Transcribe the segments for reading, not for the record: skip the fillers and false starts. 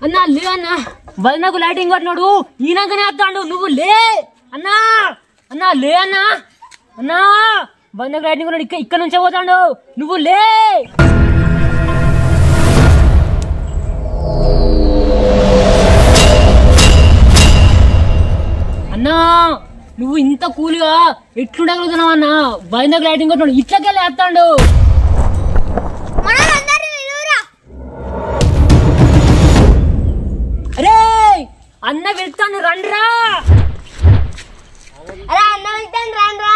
అన్నా లే అన్నా వదినకు లైటింగ్ కొట్టినాడు ఈయనకనే వస్తాడు నువ్వు లే అన్నా అన్నా లే అన్నా అన్నా వదినకు లైటింగ్ కొట్టాడు ఇక్కడ నుంచే పోతాడు నువ్వు లే అన్నా నువ్వు ఇంత కూల్గా ఎట్లుండగలుగుతున్నావు అన్నా వదినకు లైటింగ్ కొట్టినాడు ఇట్లకే లేస్తాడు అరే అన్న వెళ్తాను రండ్రా అరే అన్న వెళ్తాను రండ్రా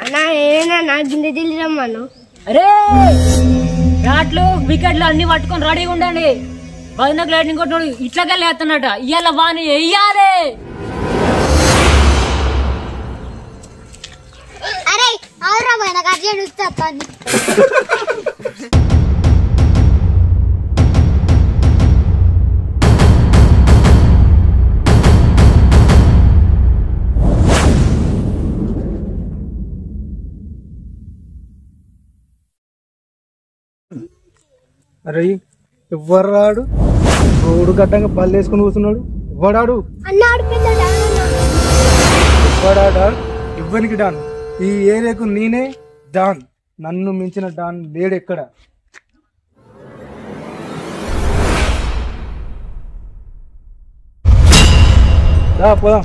అన్న ఏనా గింజ జల్లి రమ్మను అరే బ్యాట్లు వికెట్లు అన్ని పట్టుకొని రెడీగా ఉండండి వదినకు లైటింగ్ కొట్టినాడు ఇట్లాగే లేస్తున్నట ఇవాళ వాని వెయ్యాలి అరే అవురా పోయిన అర్జెంట్ వస్తా అరే ఎవ్వరు రాడు రోడ్డు గడ్డంగా బల్లు వేసుకుని కూర్చున్నాడు ఇవ్వడాడు ఇవ్వడాడా ఇవ్వనికి డాన్ ఈ ఏరియాకు నేనే డాన్ నన్ను మించిన డాన్ లేడెక్కడ పోదాం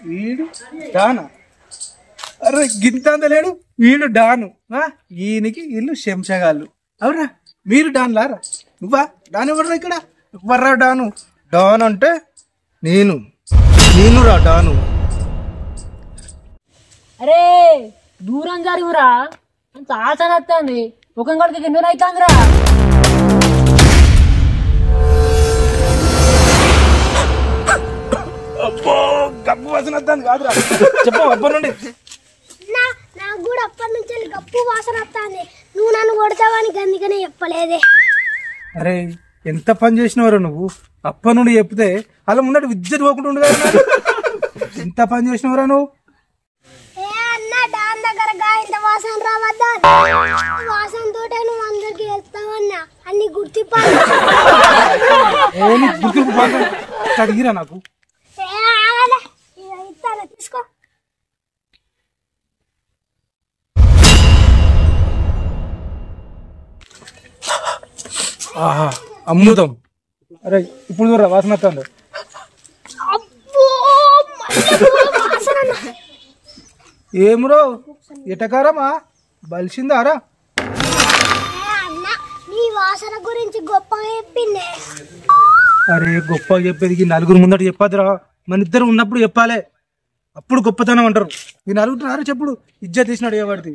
వీడు డానా అరే గింత లేడు వీడు డాను ఈయనకి వీళ్ళు శంసగాళ్ళు అవునా మీరు డాన్ లారా నువ్వా డాన్ ఎవడరా ఇక్కడ ఎవర్రా డాను డాన్ అంటే నేను రా డాను అరే దూరం జరుగురా అంత ఆశ వస్తుంది ముఖం కొడుకు ఎన్నో అవుతుందిరా అబ్బో గప్పు వాసన వస్తుంది కాదురా చెప్పు అప్పటి నుండి నాకు కూడా అప్పటి నుంచి గప్పు వాసన వస్తుంది నువ్వు నన్ను కొడతావని అందుకనే చెప్పలేదే అరే ఎంత పని చేసినవరా నువ్వు అప్పటి నుండి చెప్తే అలా ముందట విద్యుత్ పోకుండా ఉండదు కదా ఎంత పని చేసినవరా నువ్వు ఏ అన్న డాన్ దగ్గర ఇంత వాసన రావద్దా వాసన తోటే నువ్వు అందరికి వెళ్తావన్నా అన్ని గుర్తిపాలి అడిగిరా నాకు తీసుకో ఆహా అమృతం అరే ఇప్పుడు చూడరా వాసన వస్తుంది ఏమ్రో ఎటకారమా బలిసిందారా నీ వాసన గురించి గొప్పగా చెప్పిందే అరే గొప్పగా చెప్పేది నలుగురు ముందట చెప్పదురా మన ఇద్దరు ఉన్నప్పుడు చెప్పాలి అప్పుడు గొప్పతనం అంటారు ఈ నలుగురు చెప్పుడు ఇజ్జత్ తీసినాడు ఏవాడిది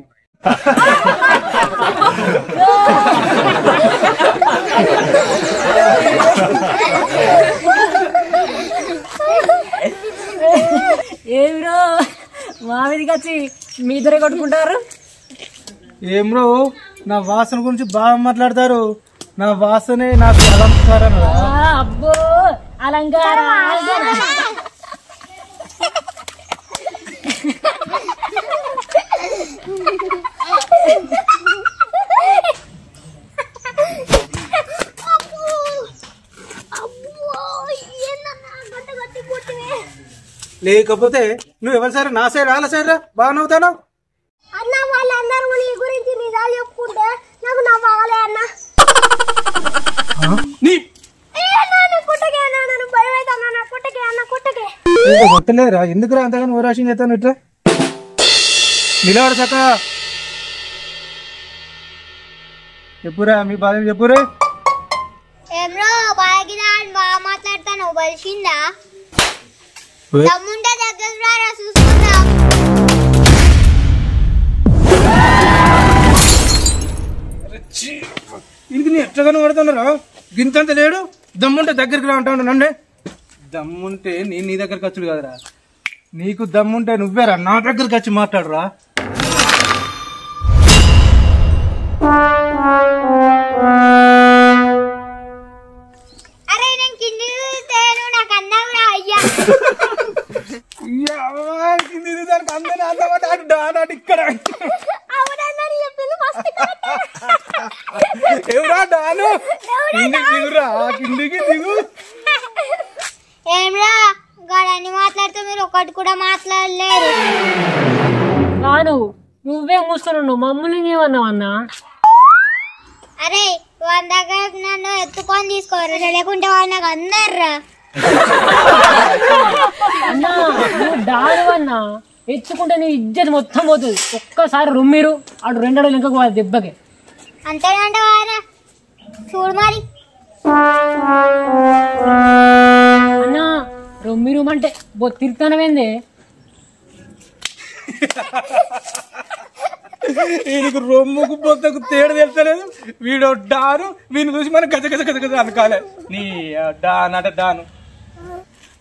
ఏమిరో మా మీదకి వచ్చి మీ ఇద్దరే కొట్టుకుంటారు ఏమ్రో నా వాసన గురించి బాగా మాట్లాడతారు నా వాసనే నాకు అలంకారం అబ్బో అలంకారం లేకపోతే నువ్వు ఎవరి సరే నా సైడ్ వాళ్ళ సైడ్ రా బాగా నవ్వుతాను అన్న వాళ్ళందరూ నీ గురించి నిజాలు చెప్పుకుంటే నాకు నవ్వాలి అన్న కొట్టలేరా ఎందుకురా అంతగానో ఓరాశం చేస్తాను ఇట్లా నిలబడ చక్క చెప్పురా మీ బాధ చెప్పురే బాగా మాట్లాడతాను బలిసిందా తమ్ముంటే దగ్గర రారా చూసుకుంటా ఇంక నీ ఎట్లగానో పడుతున్నారా గింతంత లేడు దమ్ముంటే దగ్గరికి రా అంటాడు నన్నే దమ్ముంటే నేను నీ దగ్గరికి వచ్చుడు కదరా నీకు దమ్ముంటే నువ్వేరా నా దగ్గరికి వచ్చి మాట్లాడరా అరే నేను కింది చూస్తేను నాకు అన్నావురా అయ్యా దానికి అందరూ అన్నమాట డానాడు ఇక్కడ అవునన్నా నీ చెప్పింది మస్తు కరెక్ట్ ఎవరా డాను కిందికి దిగురా కిందికి దిగు ఏమ్రా గాడని మాట్లాడితే మీరు ఒకటి కూడా మాట్లాడలేరు కాను నువ్వే మూసుకున్నావు మమ్మల్ని ఏమన్నావు అన్నా అరే వాళ్ళ దగ్గర నన్ను ఎత్తుకొని తీసుకోరు లేకుంటే వాళ్ళు నాకు అందర్రా అన్నా నువ్వు డాను అన్నా ఎత్తుకుంటే నీ ఇజ్జత్ మొత్తం పోతుంది ఒక్కసారి రొమ్మిరు అటు 2 అడుగులు ఇంకా పోవాలి దెబ్బకి అంతేనంటే వారా చూడు మరి అన్నా రొమ్మిరు అంటే తిరుగుతానవేంది వీడికి రొమ్ముకు పొత్తకు తేడా తెలుస్తలేదు వీడు డాను వీడిని చూసి మనం గజ గజ గజ గజ అనుకోవాలి నీ డాన్ అంటే డాను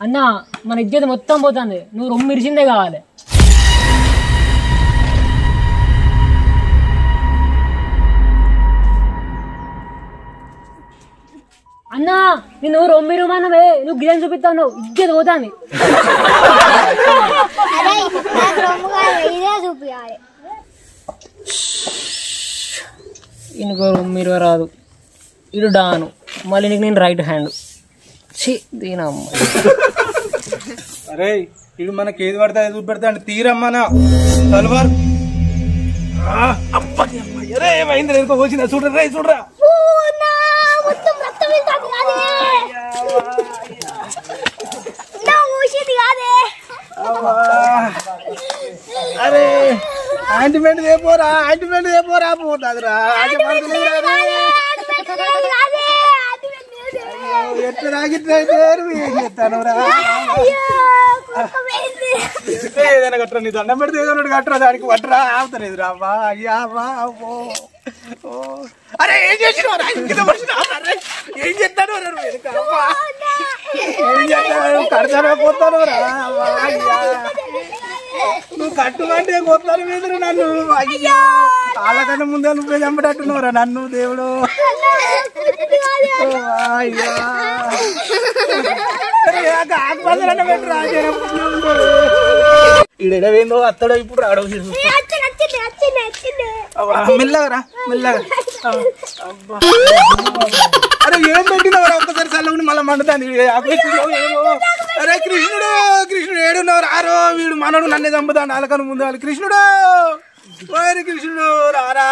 అన్నా మన ఇజ్జత్ మొత్తం పోతుంది నువ్వు రొమ్మిరిసిందే కావాలి అన్నా నేను రొమ్మిరు మనవే నువ్వు గిజన్ చూపిస్తావు నువ్వు ఇజ్జత్ పోతాంది అరే నాకు రొమ్ము కాదు ఇదే చూపించాలి ఇంకో రొమ్మిరు రాదు ఇడు డాను మళ్ళీ నీకు నేను రైట్ హ్యాండ్ దీనమ్మ అరే ఇడు మనకి ఏది పడితే అది చూపెడతా అంటే తీరమ్మనా తలవారు అరే మహేంద్ర ఎందుకో వచ్చిందా చూడరా చూడరా మొత్తం రక్తం వెళ్తాది కాదే అరే ఆంటిమెంట్ ఏపోరా పోతాదిరా ఎట్లా రాగిట్లయితే ఏం చేస్తాను రా ఏదైనా కట్టరా నీ దండం పెడితే ఏదైనా కట్టరా దానికి పట్టరా ఆపుతలేదు రా అమ్మా అయ్యా అమ్మా అరే ఏం చేసినావు ఏం చేస్తాను ఏం చేస్తాను కడతానో పోతాను రా అయ్యా నువ్వు కట్టుమంటే పోతాను మీద నన్ను అయ్యా వాళ్ళకన్నా ముందే నువ్వే చంపేటట్టున్నావురా నన్ను దేవుడు అయ్యా ఈడేందో అత్తడో ఇప్పుడు రాడో మెల్లగా మెల్లగా అరే ఏం పెట్టినవరా ఒక్కసారి చల్లకుండా మళ్ళీ మండుతాను అరే కృష్ణుడు ఏడున్నావు రారో వీడు మనడు నన్నే చంపుతాడు అలకను ముందు కృష్ణుడు ఓరి కృష్ణుడు రారా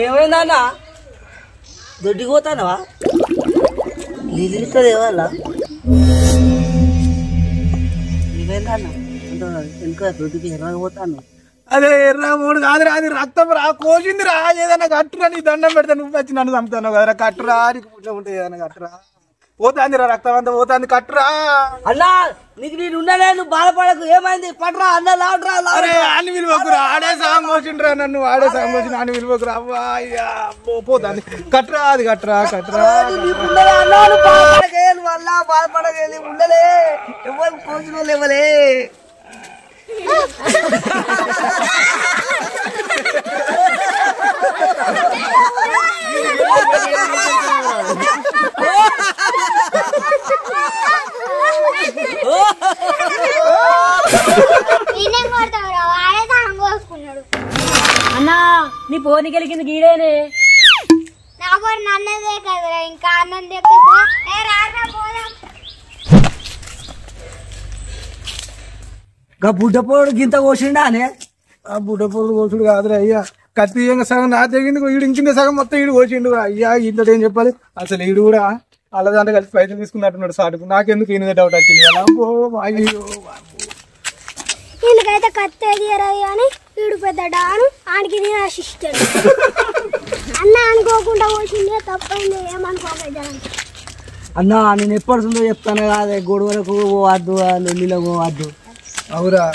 ఏమైందన్నా దొడ్డికి పోతానవా నిధులుతుంది వాళ్ళ ఏమైందన్నా ఇంకా దొడ్డికి ఎర్రగా పోతాను అదే ఎర్ర మూడు కాదురా అది రక్తం రా కోసింది రా ఏదైనా కట్టురా నీ దండం పెడతా నువ్వు వచ్చి నన్ను చంపుతాను కదరా కట్టురా నీకు పుట్టిన ఉంటే ఏదైనా కట్టురా పోతాంది రా రక్తం అంతా పోతాంది కట్టురా అన్నా నీకు నేను ఉన్నానే నువ్వు బాధపడకు ఏమైంది పట్రా అన్న లాడ్రా అరే అని విలువకురా ఆడే సాంగ్ వచ్చిండ్రా నన్ను ఆడే సాంగ్ వచ్చిన అని విలువకురా అవ్వా అయ్యా పోతాంది కట్టురా అది కట్టురా అన్నాను బాధపడకే నువ్వు అన్నా బాధపడకే ఉండలే ఎవరు కోసిన వాళ్ళు ఇవ్వలే అన్నా నీ పోని గెలికింది గీడేనే నాకు నన్నదే కదరా ఇంకా అన్నం చెప్తే బుడ్డపోడు గింత కోసిండా అనే ఆ బుడ్డ పొలు కోసుడు కాదురా అయ్యా కత్తి సగం నా తెగింది ఈడు ఇంకింద సగం మొత్తం ఈడు కోసిండు అయ్యా ఇంత ఏం చెప్పాలి అసలు ఈడు కూడా అల్లదంటే కలిసి పైసలు తీసుకున్నట్టున్నాడు సాటుకు నాకెందుకు ఈయన డౌట్ వచ్చింది అలా అయ్యో వీళ్ళకైతే కత్తేది అని వీడు పెద్ద డాను ఆడికి నేను అసిస్టెంట్ అన్న అనుకోకుండా వచ్చిందే తప్పైంది ఏమనుకోలేదు అన్నా నేను ఎప్పటిదో చెప్తాను కాదే గొడవలకు పోవద్దు లొల్లిలకు పోవద్దు. అవురా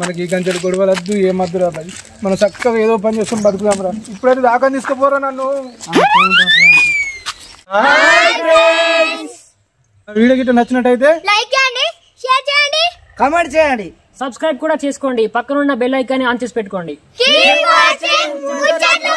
మనకి ఈ గంటలు గొడవలు వద్దు ఏమద్దురా మరి మనం చక్కగా ఏదో పని చేసుకుని బతుకుదాంరా. ఇప్పుడైతే దాకా తీసుకుపోరా నన్ను. వీడియో గిట్ట నచ్చినట్టయితే లైక్ చేయండి, షేర్ చేయండి, కామెంట్ చేయండి, సబ్స్క్రైబ్ కూడా చేసుకోండి. పక్కనున్న బెల్ ఐకాన్ని ఆన్ చేసి పెట్టుకోండి. కీప్ వాచింగ్ ముచ్చట్లు.